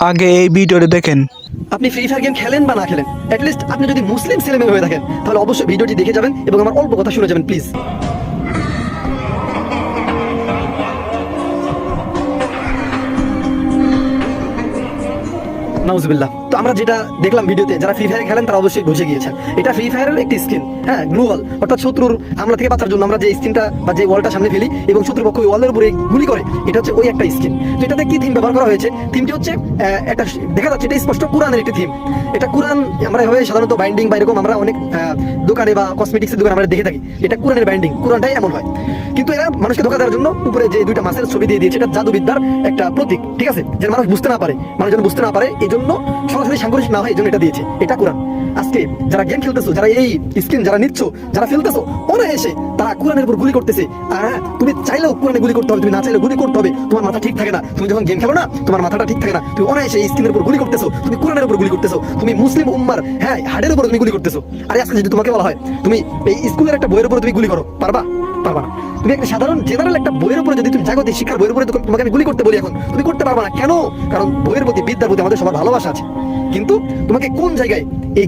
আগে এই ভিডিওটি দেখেন। আপনি ফ্রি ফায়ার গেম খেলেন বা না খেলেন, অ্যাটলিস্ট আপনি যদি মুসলিম ছেলেমেয়ে হয়ে থাকেন তাহলে অবশ্যই ভিডিওটি দেখে যাবেন এবং আমার অল্প কথা শুনে যাবেন প্লিজ। নাউজুবিল্লাহ। তো আমরা যেটা দেখলাম ভিডিওতে, যারা ফ্রি ফায়ার খেলেন তারা অবশ্যই বুঝে গিয়েছেন এটা ফ্রি ফায়ারের একটি স্কিন, হ্যাঁ, গ্লুয়াল, অর্থাৎ শত্রুর হামলা থেকে বাঁচার জন্য আমরা যে স্কিনটা বা যে ওয়ালটা সামনে ফেলি এবং শত্রুর পক্ষ ওই ওয়ালের উপরে গুলি করে, এটা হচ্ছে ওই একটা স্কিন। তো এটাতে কি থিম ব্যবহার করা হয়েছে? থিমটি হচ্ছে একটা দেখা যাচ্ছে এটা স্পষ্ট কোরআনের একটি থিম। এটা কোরআন আমরা এভাবে সাধারণত বাইন্ডিং বা এরকম আমরা অনেক দোকানে বা কসমেটিক্সের দোকানে আমরা দেখে থাকি, এটা কোরআনের বাইন্ডিং, কোরআনটাই এমন হয়। কিন্তু এরা মানুষকে ধোকা দেওয়ার জন্য উপরে যে দুইটা মাছের ছবি দিয়ে দিয়েছে, এটা জাদুবিদ্যার একটা প্রতীক, ঠিক আছে, যেন মানুষ বুঝতে না পারে, মানুষ যেন বুঝতে না পারে, এই জন্য সরাসরি সাংঘর্ষিক না হয়, এই জন্য এটা দিয়েছে, এটা কোরআন। আজকে যারা গেম খেলতেছো, যারা এই স্কিন যারা নিচ্ছ, যারা ফেলতেছো, ওরা এসে তারা কোরআনের উপর গুলি করতেছে। আর হ্যাঁ, তুমি চাইলেও কোরআনে গুলি করতে হবে, তুমি না চাইলেও গুলি করতে হবে, তোমার মাথা ঠিক থাকে না, তুমি যখন গেম খেলো না তোমার মাথাটা ঠিক থাকে না, তুমি ওরা এসে এই স্কিনের উপর গুলি করতেছো, তুমি কোরআনের উপর গুলি করতেছো, তুমি মুসলিম উম্মার হ্যাঁ হাড়ের উপর তুমি গুলি করতেছো। আরে আজকে যদি তোমাকে বলা হয় তুমি এই স্কুলের একটা বইয়ের উপর তুমি গুলি করো, পারবা? পারবা না। তুমি একটা সাধারণ জেনারেল একটা বইয়ের উপরে যদি তুমি জাগতিক শিক্ষার বইয়ের উপরে তোমাকে আমি গুলি করতে বলি, এখন তুমি করতে পারবা না। কেন? কারণ বইয়ের প্রতি, বিদ্যার প্রতি আমাদের সবার ভালোবাসা আছে। কিন্তু তোমাকে কোন জায়গায় এই